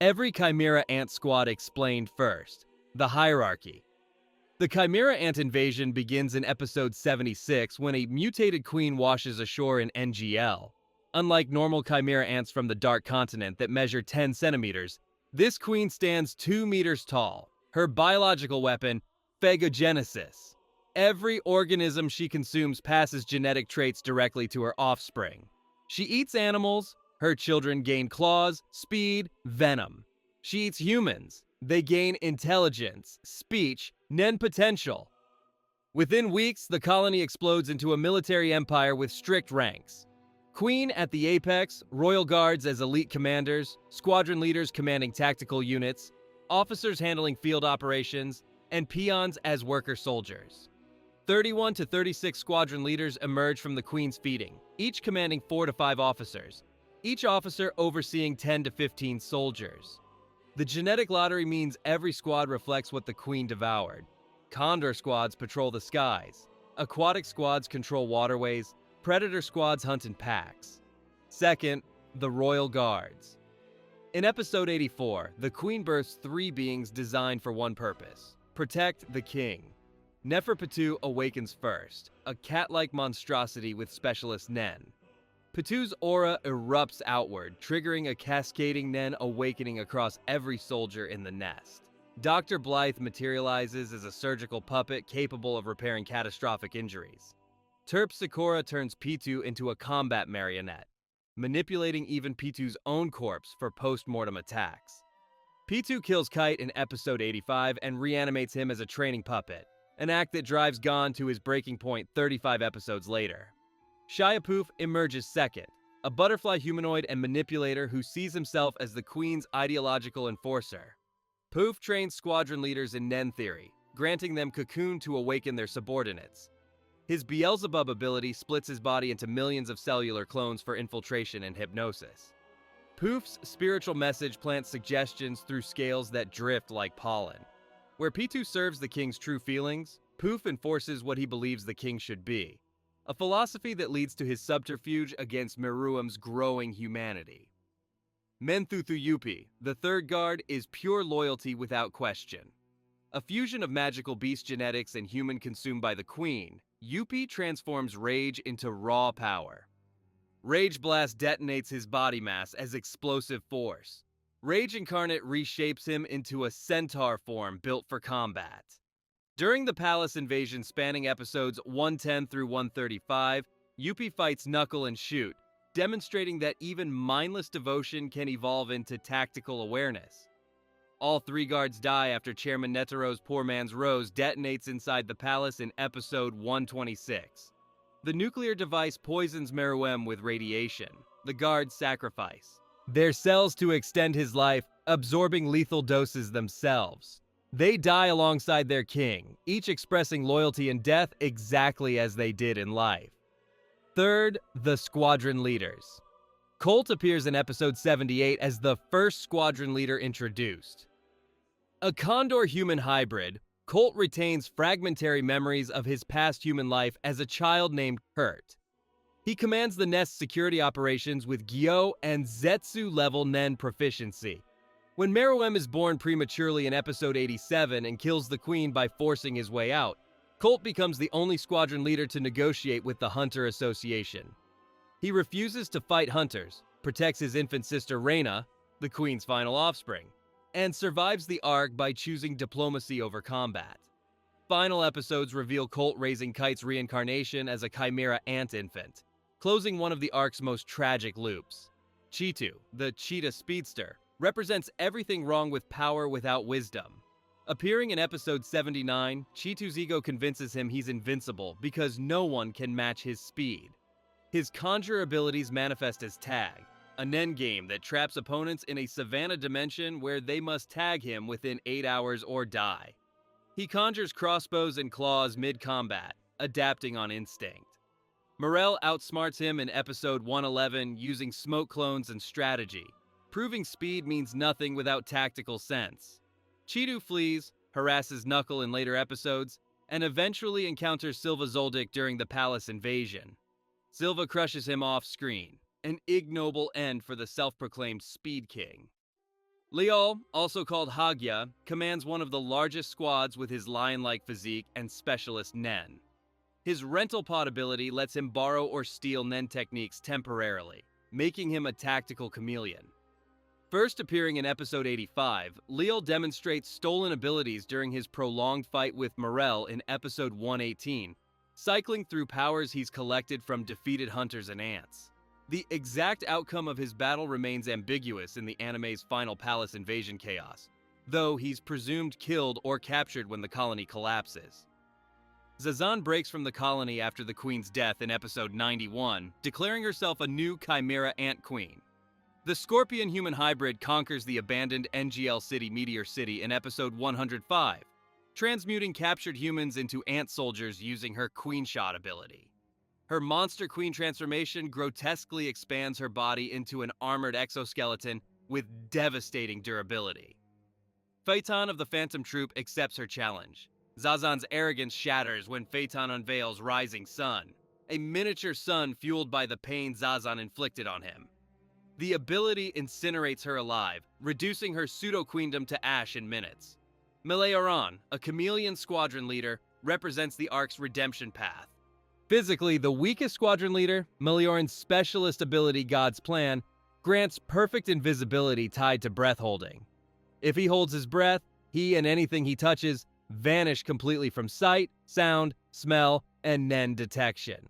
Every Chimera Ant squad explained first. The hierarchy. The Chimera Ant invasion begins in episode 76 when a mutated queen washes ashore in NGL. Unlike normal Chimera Ants from the Dark Continent that measure 10 centimeters, this queen stands 2 meters tall. Her biological weapon, phagogenesis. Every organism she consumes passes genetic traits directly to her offspring. She eats animals. Her children gain claws, speed, venom. She eats humans. They gain intelligence, speech, nen potential. Within weeks, the colony explodes into a military empire with strict ranks. Queen at the apex, royal guards as elite commanders, squadron leaders commanding tactical units, officers handling field operations, and peons as worker soldiers. 31 to 36 squadron leaders emerge from the Queen's feeding, each commanding 4 to 5 officers, each officer overseeing 10 to 15 soldiers. The genetic lottery means every squad reflects what the Queen devoured. Condor squads patrol the skies. Aquatic squads control waterways. Predator squads hunt in packs. Second, the Royal Guards. In episode 84, the Queen births 3 beings designed for one purpose: protect the king. Pitou awakens first, a cat-like monstrosity with specialist nen. Pitou's aura erupts outward, triggering a cascading nen awakening across every soldier in the nest. Dr. Blythe materializes as a surgical puppet capable of repairing catastrophic injuries. Terpsichore turns Pitou into a combat marionette, manipulating even Pitou's own corpse for post-mortem attacks. Pitou kills Kite in episode 85 and reanimates him as a training puppet, an act that drives Gon to his breaking point 35 episodes later. Shiapoof emerges second, a butterfly humanoid and manipulator who sees himself as the Queen's ideological enforcer. Poof trains squadron leaders in Nen theory, granting them cocoon to awaken their subordinates. His Beelzebub ability splits his body into millions of cellular clones for infiltration and hypnosis. Poof's spiritual message plants suggestions through scales that drift like pollen. Where Pitou serves the king's true feelings, Poof enforces what he believes the king should be. A philosophy that leads to his subterfuge against Meruem's growing humanity. Menthuthu Yupi, the third guard, is pure loyalty without question. A fusion of magical beast genetics and human consumed by the Queen, Yupi transforms rage into raw power. Rage Blast detonates his body mass as explosive force. Rage Incarnate reshapes him into a centaur form built for combat. During the palace invasion spanning episodes 110 through 135, Yupi fights Knuckle and Shoot, demonstrating that even mindless devotion can evolve into tactical awareness. All 3 guards die after Chairman Netero's Poor Man's Rose detonates inside the palace in episode 126. The nuclear device poisons Meruem with radiation. The guards sacrifice their cells to extend his life, absorbing lethal doses themselves. They die alongside their king, each expressing loyalty in death exactly as they did in life. Third, the Squadron Leaders. Colt appears in episode 78 as the first squadron leader introduced. A Condor-human hybrid, Colt retains fragmentary memories of his past human life as a child named Kurt. He commands the nest's security operations with Gyo and Zetsu-level Nen proficiency. When Meruem is born prematurely in episode 87 and kills the Queen by forcing his way out, Colt becomes the only squadron leader to negotiate with the Hunter Association. He refuses to fight hunters, protects his infant sister Reyna, the Queen's final offspring, and survives the arc by choosing diplomacy over combat. Final episodes reveal Colt raising Kite's reincarnation as a Chimera Ant infant, closing one of the arc's most tragic loops. Pitou, the cheetah speedster, represents everything wrong with power without wisdom. Appearing in episode 79, Pitou's ego convinces him he's invincible because no one can match his speed. His conjure abilities manifest as tag, a Nen game that traps opponents in a savanna dimension where they must tag him within 8 hours or die. He conjures crossbows and claws mid-combat, adapting on instinct. Morel outsmarts him in episode 111 using smoke clones and strategy, proving speed means nothing without tactical sense. Pitou flees, harasses Knuckle in later episodes, and eventually encounters Silva Zoldyck during the palace invasion. Silva crushes him off-screen, an ignoble end for the self-proclaimed Speed King. Leol, also called Hagya, commands one of the largest squads with his lion-like physique and specialist Nen. His rental pod ability lets him borrow or steal Nen techniques temporarily, making him a tactical chameleon. First appearing in episode 85, Leol demonstrates stolen abilities during his prolonged fight with Meruem in episode 118, cycling through powers he's collected from defeated hunters and ants. The exact outcome of his battle remains ambiguous in the anime's final palace invasion chaos, though he's presumed killed or captured when the colony collapses. Zazan breaks from the colony after the queen's death in episode 91, declaring herself a new Chimera Ant queen. The scorpion-human hybrid conquers the abandoned NGL city Meteor City in episode 105, transmuting captured humans into ant soldiers using her queen shot ability. Her monster queen transformation grotesquely expands her body into an armored exoskeleton with devastating durability. Phaeton of the Phantom Troop accepts her challenge. Zazan's arrogance shatters when Phaeton unveils Rising Sun, a miniature sun fueled by the pain Zazan inflicted on him. The ability incinerates her alive, reducing her pseudo-queendom to ash in minutes. Meleoron, a chameleon squadron leader, represents the arc's redemption path. Physically the weakest squadron leader, Meleoron's specialist ability God's Plan grants perfect invisibility tied to breath holding. If he holds his breath, he and anything he touches vanish completely from sight, sound, smell, and Nen detection.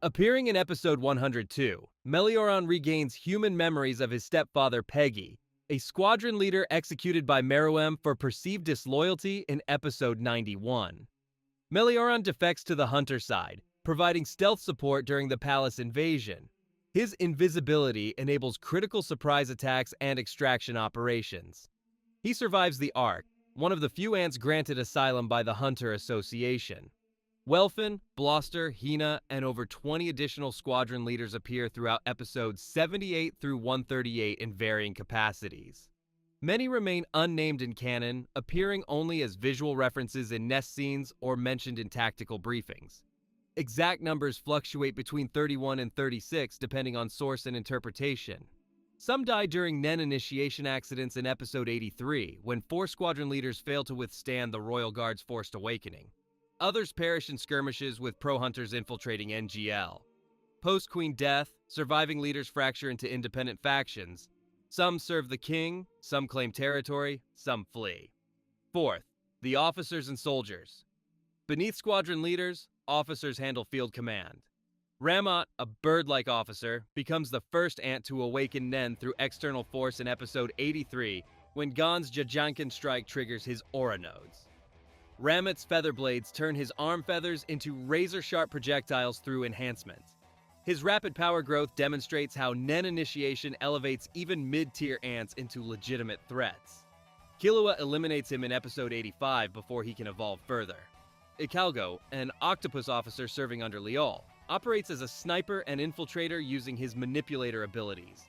Appearing in episode 102, Meleoron regains human memories of his stepfather Peggy, a squadron leader executed by Meruem for perceived disloyalty in episode 91. Meleoron defects to the hunter side, providing stealth support during the palace invasion. His invisibility enables critical surprise attacks and extraction operations. He survives the Ark, one of the few ants granted asylum by the Hunter Association. Welfin, Bloster, Hina, and over 20 additional squadron leaders appear throughout episodes 78 through 138 in varying capacities. Many remain unnamed in canon, appearing only as visual references in nest scenes or mentioned in tactical briefings. Exact numbers fluctuate between 31 and 36 depending on source and interpretation. Some die during Nen initiation accidents in episode 83, when 4 squadron leaders fail to withstand the Royal Guard's forced awakening. Others perish in skirmishes with pro-hunters infiltrating NGL. Post-Queen death, surviving leaders fracture into independent factions. Some serve the king, some claim territory, some flee. Fourth, the officers and soldiers. Beneath squadron leaders, officers handle field command. Ramot, a bird-like officer, becomes the first ant to awaken Nen through external force in episode 83 when Gon's Jajankin strike triggers his aura nodes. Ramot's feather blades turn his arm feathers into razor-sharp projectiles through enhancement. His rapid power growth demonstrates how Nen initiation elevates even mid-tier ants into legitimate threats. Killua eliminates him in episode 85 before he can evolve further. Ikalgo, an octopus officer serving under Leol, operates as a sniper and infiltrator using his manipulator abilities.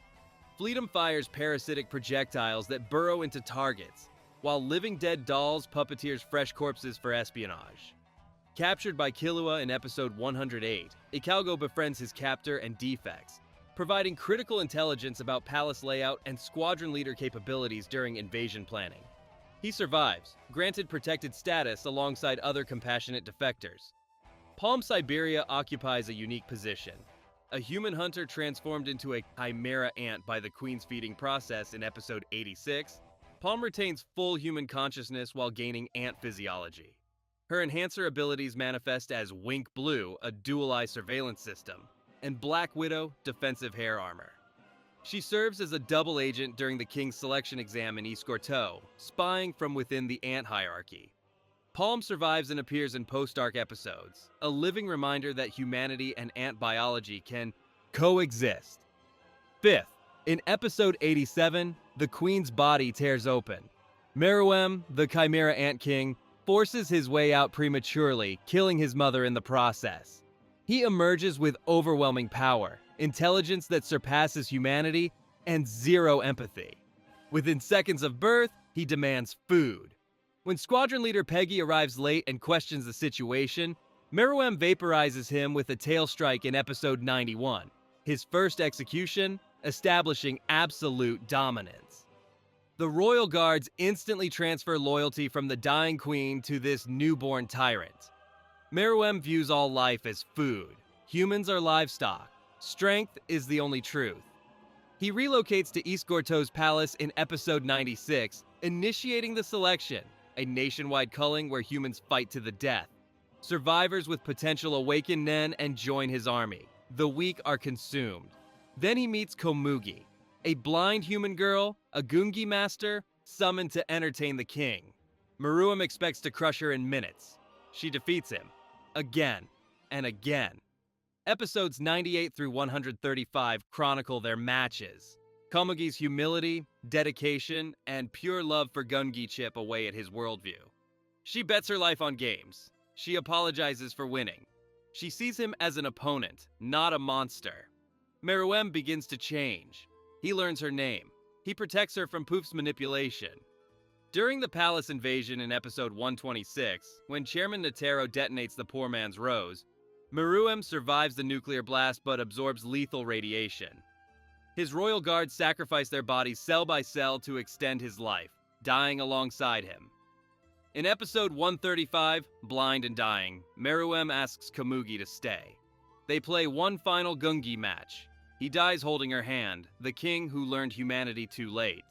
Fleetum fires parasitic projectiles that burrow into targets, while Living Dead Dolls puppeteers fresh corpses for espionage. Captured by Killua in episode 108, Ikalgo befriends his captor and defects, providing critical intelligence about palace layout and squadron leader capabilities during invasion planning. He survives, granted protected status alongside other compassionate defectors. Palm Siberia occupies a unique position. A human hunter transformed into a Chimera Ant by the Queen's feeding process in episode 86, Palm retains full human consciousness while gaining ant physiology. Her enhancer abilities manifest as Wink Blue, a dual-eye surveillance system, and Black Widow, defensive hair armor. She serves as a double agent during the King's selection exam in Escorto, spying from within the ant hierarchy. Palm survives and appears in post-arc episodes, a living reminder that humanity and ant biology can coexist. Fifth, in episode 87, the Queen's body tears open. Meruem, the Chimera Ant King, forces his way out prematurely, killing his mother in the process. He emerges with overwhelming power, intelligence that surpasses humanity, and zero empathy. Within seconds of birth, he demands food. When squadron leader Peggy arrives late and questions the situation, Meruem vaporizes him with a tail strike in episode 91, his first execution, establishing absolute dominance. The royal guards instantly transfer loyalty from the dying queen to this newborn tyrant. Meruem views all life as food. Humans are livestock. Strength is the only truth. He relocates to East Gorto's palace in episode 96, initiating the selection, a nationwide culling where humans fight to the death. Survivors with potential awaken Nen and join his army. The weak are consumed. Then he meets Komugi, a blind human girl, a Gungi master, summoned to entertain the king. Meruem expects to crush her in minutes. She defeats him, again and again. Episodes 98 through 135 chronicle their matches. Komugi's humility, dedication, and pure love for Gungi chip away at his worldview. She bets her life on games. She apologizes for winning. She sees him as an opponent, not a monster. Meruem begins to change. He learns her name. He protects her from Poof's manipulation. During the palace invasion in episode 126, when Chairman Netero detonates the poor man's rose, Meruem survives the nuclear blast but absorbs lethal radiation. His royal guards sacrifice their bodies cell by cell to extend his life, dying alongside him. In episode 135, Blind and Dying, Meruem asks Komugi to stay. They play one final Gungi match. He dies holding her hand, the king who learned humanity too late.